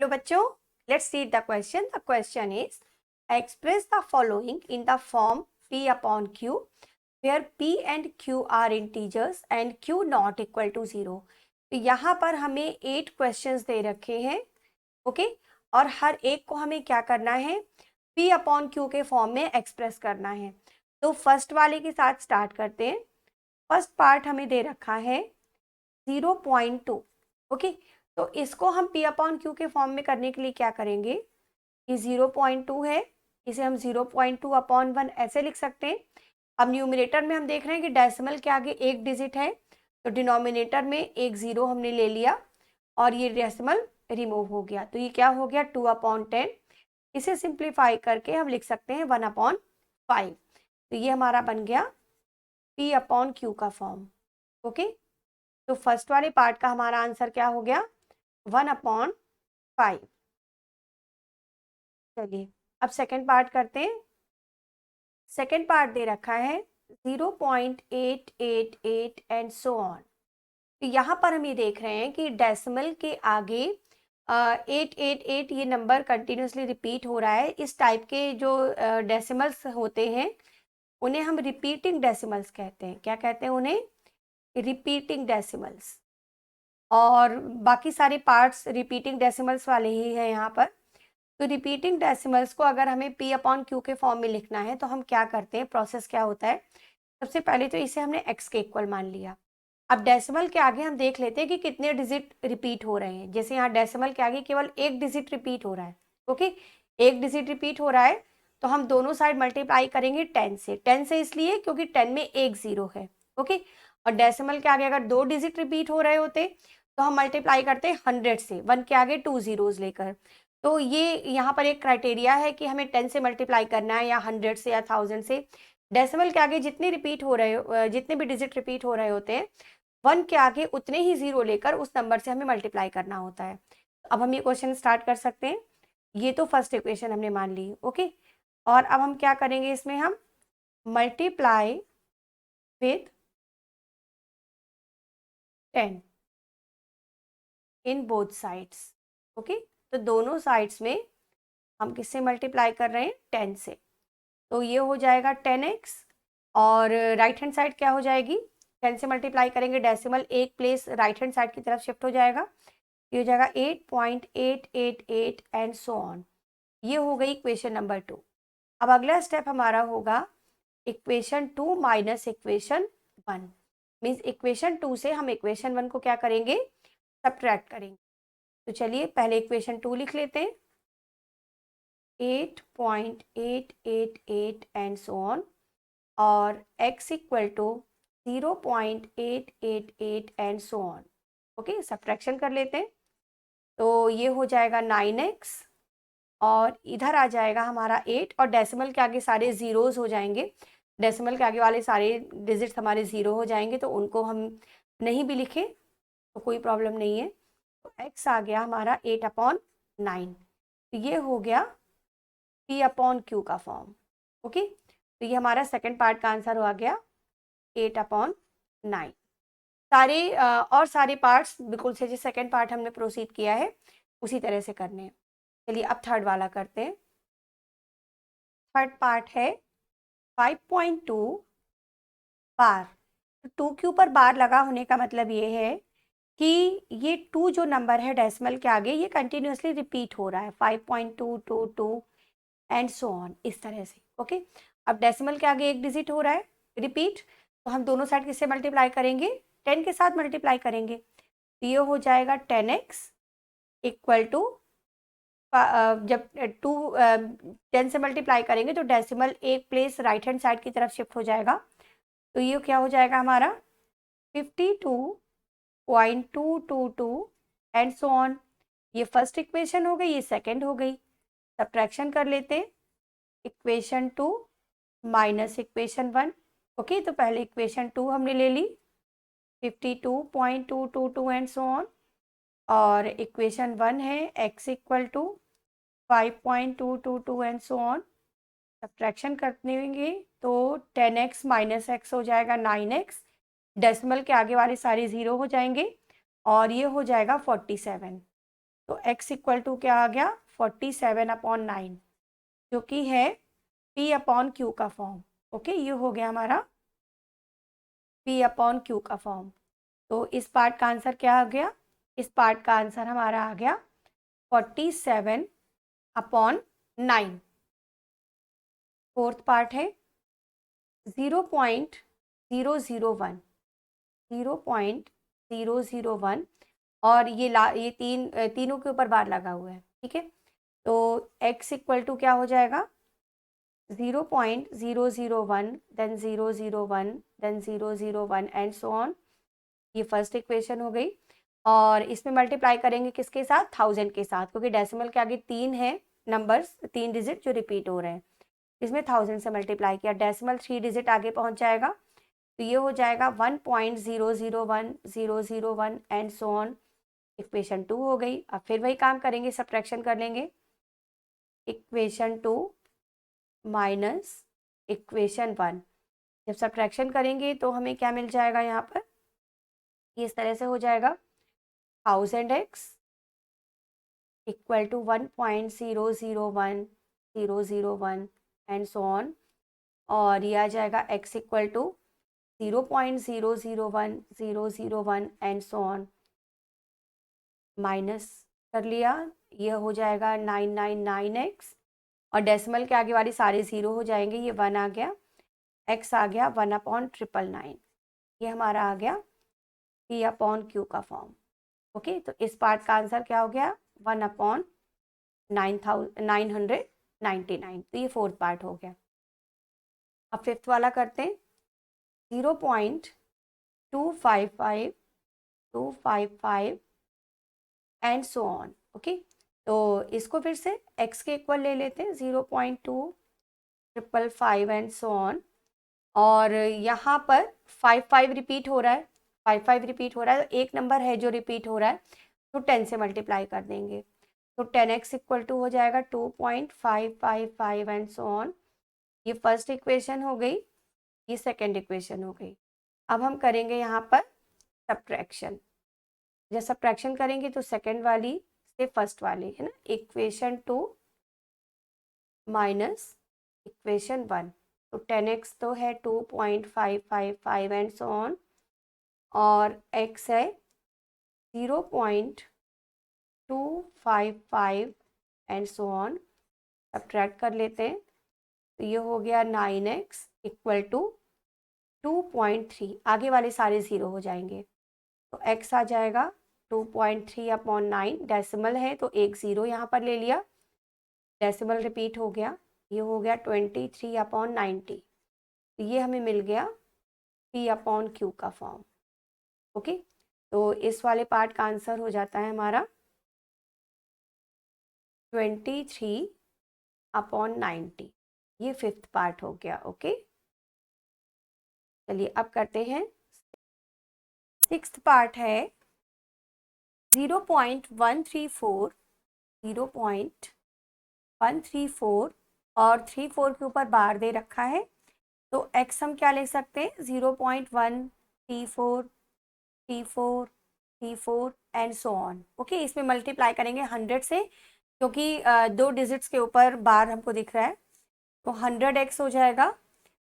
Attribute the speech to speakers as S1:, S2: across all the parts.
S1: Hello बच्चों, let's read the question. The question is express the following in the form p upon q where p and q are integers and q not equal to 0. तो यहाँ पर हमें 8 questions दे रखे हैं. Okay और हर एक को हमें क्या करना है, p अपॉन q के फॉर्म में एक्सप्रेस करना है. तो फर्स्ट वाले के साथ स्टार्ट करते हैं. फर्स्ट पार्ट हमें दे रखा है 0.2. ओके तो इसको हम p अपॉन q के फॉर्म में करने के लिए क्या करेंगे, ये 0.2 है, इसे हम 0.2 अपॉन 1 ऐसे लिख सकते हैं. अब न्यूमरेटर में हम देख रहे हैं कि डेसिमल के आगे एक डिजिट है, तो डिनोमिनेटर में एक जीरो हमने ले लिया और ये डेसिमल रिमूव हो गया. तो ये क्या हो गया 2 अपॉन 10. इसे सिंप्लीफाई करके हम लिख सकते हैं 1 अपॉन 5. तो ये हमारा बन गया p अपॉन q का फॉर्म. ओके तो फर्स्ट वाले पार्ट का हमारा आंसर क्या हो गया 1 अपॉन 5. चलिए अब सेकेंड पार्ट करते हैं. सेकेंड पार्ट दे रखा है 0.888 एंड सो ऑन. तो यहाँ पर हम ये देख रहे हैं कि डेसिमल के आगे 888 ये नंबर कंटिन्यूसली रिपीट हो रहा है. इस टाइप के जो डेसिमल्स होते हैं उन्हें हम रिपीटिंग डेसिमल्स कहते हैं. क्या कहते हैं उन्हें, रिपीटिंग डेसिमल्स. और बाकी सारे पार्ट्स रिपीटिंग डेसिमल्स वाले ही है यहाँ पर. तो रिपीटिंग डेसिमल्स को अगर हमें p अपॉन q के फॉर्म में लिखना है तो हम क्या करते हैं, प्रोसेस क्या होता है. सबसे पहले तो इसे हमने x के इक्वल मान लिया. अब डेसिमल के आगे हम देख लेते हैं कि कितने डिजिट रिपीट हो रहे हैं. जैसे यहाँ डेसिमल के आगे केवल एक डिजिट रिपीट हो रहा है. ओके एक डिजिट रिपीट हो रहा है तो हम दोनों साइड मल्टीप्लाई करेंगे 10 से. 10 से इसलिए क्योंकि 10 में एक जीरो है. ओके और डेसिमल के आगे अगर दो डिजिट रिपीट हो रहे होते तो हम मल्टीप्लाई करते 100 से, 1 के आगे 2 जीरोज लेकर. तो ये यहाँ पर एक क्राइटेरिया है कि हमें 10 से मल्टीप्लाई करना है या 100 से या 1000 से. डेसिमल के आगे जितने रिपीट हो रहे जितने भी डिजिट रिपीट हो रहे होते हैं 1 के आगे उतने ही जीरो लेकर उस नंबर से हमें मल्टीप्लाई करना होता है. अब हम ये क्वेश्चन स्टार्ट कर सकते हैं. ये तो फर्स्ट इक्वेशन हमने मान ली. ओके और अब हम क्या करेंगे, इसमें हम multiply with 10 in both sides. Okay तो दोनों साइड्स में हम किससे मल्टीप्लाई कर रहे हैं 10 से. तो ये हो जाएगा 10x और राइट हैंड साइड क्या हो जाएगी, 10 से मल्टीप्लाई करेंगे डेसिमल एक प्लेस राइट हैंड साइड की तरफ शिफ्ट हो जाएगा. ये हो जाएगा 8.888 एंड सो ऑन. ये हो गई इक्वेशन नंबर 2. अब अगला स्टेप हमारा होगा equation 2 minus equation 1. Means equation 2 से हम इक्वेशन 1 को क्या करेंगे, सब्ट्रैक्ट करेंगे. तो चलिए पहले इक्वेशन 2 लिख लेते हैं 8.888 एंड सो ऑन और x equal to 0.888 and so on. Okay subtraction कर लेते हैं. तो ये हो जाएगा 9x और इधर आ जाएगा हमारा 8 और डेसिमल के आगे सारे ज़ीरोज़ हो जाएंगे. डेसिमल के आगे वाले सारे डिजिट्स हमारे ज़ीरो हो जाएंगे तो उनको हम नहीं भी लिखें तो कोई प्रॉब्लम नहीं है. तो x आ गया हमारा 8 अपॉन 9. तो ये हो गया p अपॉन q का फॉर्म. ओके तो ये हमारा सेकंड पार्ट का आंसर हो गया 8 अपॉन 9. सारे और सारे पार्ट्स बिल्कुल से जो सेकंड पार्ट हमने प्रोसीड किया है उसी तरह से करने हैं. चलिए अब थर्ड वाला करते हैं. थर्ड पार्ट है 5.2 बार. तो 2 के ऊपर बार लगा होने का मतलब ये है कि ये 2 जो नंबर है डेसिमल के आगे ये कंटिन्यूसली रिपीट हो रहा है 5.222 एंड सो ऑन इस तरह से. ओके अब डेसिमल के आगे एक डिजिट हो रहा है रिपीट तो हम दोनों साइड किससे मल्टीप्लाई करेंगे, 10 के साथ मल्टीप्लाई करेंगे. तो ये हो जाएगा 10x इक्वल टू जब 10 से मल्टीप्लाई करेंगे तो डेसिमल एक प्लेस राइट हैंड साइड की तरफ शिफ्ट हो जाएगा. तो ये क्या हो जाएगा हमारा 52.222 एंड सो ऑन. ये फर्स्ट इक्वेशन हो गई, ये सेकंड हो गई. सब्ट्रैक्शन कर लेते हैं इक्वेशन 2 माइनस इक्वेशन 1. ओके तो पहले इक्वेशन 2 हमने ले ली 52.222 एंड सो ऑन और इक्वेशन 1 है x equal to 5.222 and so on. Subtraction करने तो 10x माइनस x हो जाएगा 9x. डेसिमल के आगे वाले सारे ज़ीरो हो जाएंगे और ये हो जाएगा 47. तो x इक्वल टू क्या आ गया 47/9, जो कि है P/Q का फॉर्म। ओके, ये हो गया हमारा P/Q का फॉर्म। तो इस पार्ट का आंसर क्या आ गया? इस पार्ट का आंसर हमारा आ गया 47/9। फोर्थ पार्ट है 0.001, 0.001, और ये तीनों के ऊपर बार लगा हुआ है, ठीक है। तो x इक्वल टू क्या हो जाएगा 0.001, then 001, then 001 and so on. ये फर्स्ट इक्वेशन हो गई। और इसमें मल्टीप्लाई करेंगे किसके साथ? 1000 के साथ, क्योंकि डेसिमल के आगे 3 है नंबर्स, 3 डिजिट जो रिपीट हो रहे हैं। इसमें 1000 से मल्टीप्लाई किया, डेसिमल 3 डिजिट आगे पहुंच जाएगा, तो ये हो जाएगा 1.001001 एंड सो ऑन। इक्वेशन 2 हो गई। अब फिर वही काम करेंगे, सब्ट्रैक्शन कर लेंगे। इक्वेशन 2 माइनस इक्वेशन 1, जब सब्ट्रैक्शन करेंगे तो हमें क्या मिल जाएगा यहाँ पर? ये इस तरह से हो जाएगा 1000x equal to 1.001001 and so on, और ये आ जाएगा x equal to 0.001001 and so on. Minus कर लिया, ये हो जाएगा 999x, और डेसिमल के आगे वाली सारे ज़ीरो हो जाएंगे, ये 1 आ गया, x आ गया 1/999। ये हमारा आ गया P/Q का फॉर्म। ओके, तो इस पार्ट का आंसर क्या हो गया 1/999। तो ये फोर्थ पार्ट हो गया। अब फिफ्थ वाला करते हैं 0.255 एंड सो ऑन। ओके, तो इसको फिर से x के इक्वल ले लेते हैं 0.2555 एंड सो ऑन, और यहाँ पर 55 रिपीट हो रहा है, 55 रिपीट हो रहा है, तो एक नंबर है जो रिपीट हो रहा है, तो 10 से मल्टीप्लाई कर देंगे, तो 10x इक्वल टू हो जाएगा 2.555 एंड सो ऑन। ये फर्स्ट इक्वेशन हो गई, ये सेकेंड इक्वेशन हो गई। अब हम करेंगे यहाँ पर सब्ट्रैक्शन। जब सब्ट्रैक्शन करेंगे तो सेकेंड वाली से फर्स्ट वाली, है ना, इक्वेशन 2 माइनस इक्वेशन 1, तो 10x तो है 2.555 एंड सो ऑन, और x है 0.255 एंड सो ऑन। सब्ट्रैक्ट कर लेते हैं, तो ये हो गया 9x इक्वल टू 2.3, आगे वाले सारे ज़ीरो हो जाएंगे, तो x आ जाएगा 2.3/9, डेसिमल है तो एक ज़ीरो यहाँ पर ले लिया, डेसिमल रिपीट हो गया, ये हो गया 23/90। तो ये हमें मिल गया P/Q का फॉर्म। ओके, तो इस वाले पार्ट का आंसर हो जाता है हमारा 23/90। ये फिफ्थ पार्ट हो गया। ओके, चलिए अब करते हैं सिक्स्थ पार्ट है 0.134, 0.134 और 34 के ऊपर बार दे रखा है, तो x हम क्या ले सकते हैं 0.1 T4 T4 T4 and so on. Okay, इसमें मल्टीप्लाई करेंगे 100 से, क्योंकि दो डिजिट्स के ऊपर बार हमको दिख रहा है, तो 100x हो जाएगा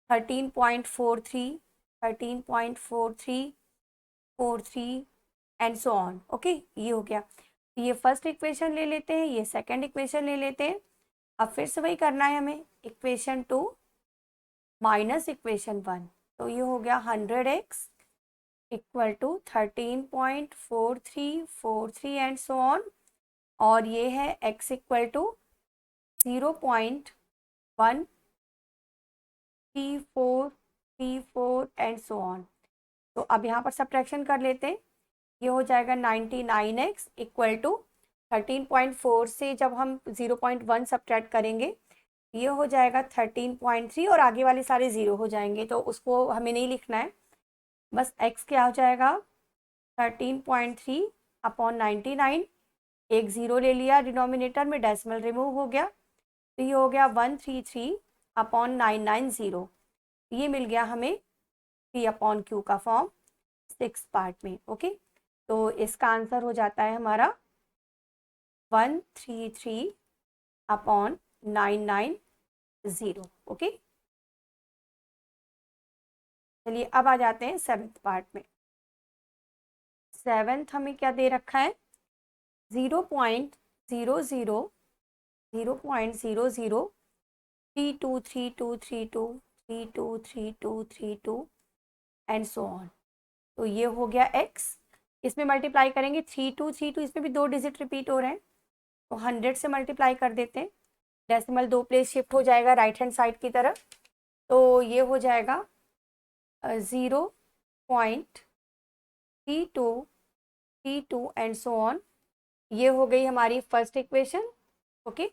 S1: 13.43, 13.4343 एंड सो ऑन। ओके, ये हो गया। ये फर्स्ट इक्वेशन ले लेते हैं, ये सेकंड इक्वेशन ले लेते हैं। अब फिर से वही करना है हमें, इक्वेशन 2 माइनस इक्वेशन 1, तो ये हो गया 100x equal to 13.4343 and so on, और ये है x equal to 0.134 and so on. तो अब यहाँ पर सब्ट्रैक्शन कर लेते हैं, ये हो जाएगा 99x इक्वल टू 13.4 से जब हम 0.1 सब्ट्रैक्ट करेंगे, ये हो जाएगा 13.3, और आगे वाले सारे ज़ीरो हो जाएंगे, तो उसको हमें नहीं लिखना है, बस x क्या हो जाएगा 13.3/99, एक ज़ीरो ले लिया डिनोमिनेटर में, डेसिमल रिमूव हो गया, तो ये हो गया 133/990। ये मिल गया हमें P/Q का फॉर्म सिक्स पार्ट में। ओके, तो इसका आंसर हो जाता है हमारा 133 अपॉन 990। ओके, चलिए अब आ जाते हैं सेवेंथ पार्ट में। सेवेंथ हमें क्या दे रखा है, 0.000032323232 एंड सो ऑन। तो ये हो गया x, इसमें मल्टीप्लाई करेंगे 3232, इसमें भी 2 डिजिट रिपीट हो रहे हैं, तो 100 से मल्टीप्लाई कर देते हैं। डेसिमल 2 प्लेस शिफ्ट हो जाएगा राइट हैंड साइड की तरफ, तो ये हो जाएगा 0.3232 एंड सो ऑन। ये हो गई हमारी फर्स्ट इक्वेशन। ओके,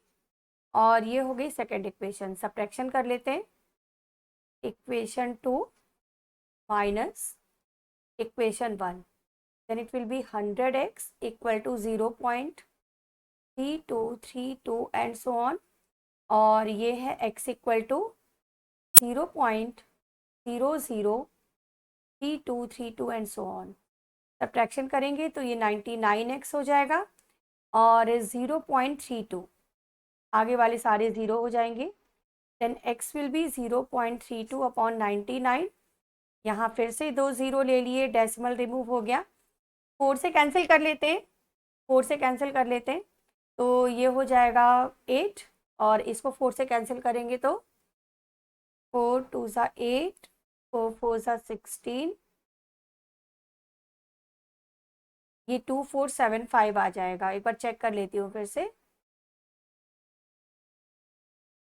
S1: और ये हो गई सेकेंड इक्वेशन। सब्ट्रैक्शन कर लेते हैं, equation 2 minus equation 1, then it will be 100x equal to 0.3232 and so on, और ये है x equal to 0.003232 and so on। Subtraction करेंगे तो ये 99x हो जाएगा, और 0.32 आगे वाले सारे ज़ीरो हो जाएंगे। Then x will be 0.32 upon 99। यहाँ फिर से 2 ज़ीरो ले लिए, डेसिमल रिमूव हो गया, 4 से कैंसिल कर लेते हैं, 4 से कैंसिल कर लेते हैं, तो ये हो जाएगा 8, और इसको 4 से कैंसिल करेंगे तो 4 2 ज़ा 8, 4 4 ज़ा 16, ये 2475 आ जाएगा। एक बार चेक कर लेती हूँ फिर से,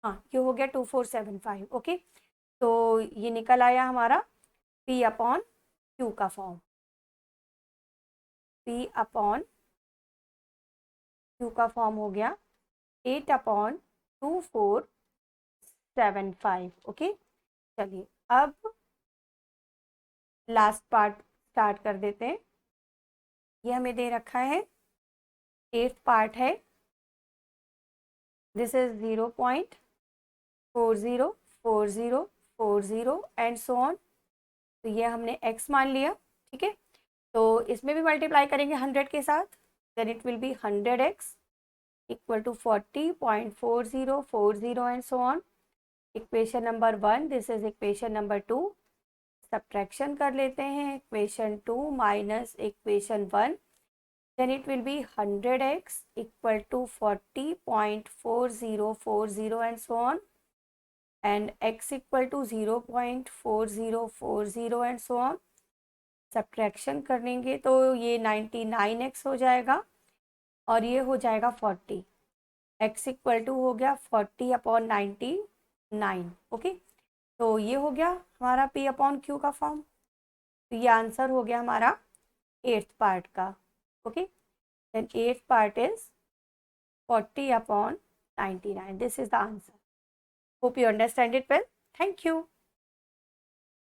S1: हाँ ये हो गया 2475। ओके, तो ये निकल आया हमारा P अपॉन Q का फॉर्म। P अपॉन Q का फॉर्म हो गया 8/2475। ओके, चलिए अब लास्ट पार्ट स्टार्ट कर देते हैं। ये हमें दे रखा है, 8th पार्ट है, this is 0.404040 and so on. तो ये हमने x मान लिया, ठीक है। तो इसमें भी मल्टीप्लाई करेंगे 100 के साथ, then it will be 100x equal to 40.4040 and so on. Equation number 1, this is equation number 2। Subtraction कर लेते हैं, equation 2 minus equation 1, then it will be 100x equal to 40.4040 and so on, and x equal to 0.4040 and so on। Subtraction करेंगे तो ये 99x हो जाएगा, और ये हो जाएगा 40, x इक्वल टू हो गया 40 अपॉन 99। ओके, तो ये हो गया हमारा P अपॉन Q का फॉर्म। तो ये आंसर हो गया हमारा 8th पार्ट का। Okay, then 8th part is 40 upon 99. This is the answer. Hope you understand it well. Thank you.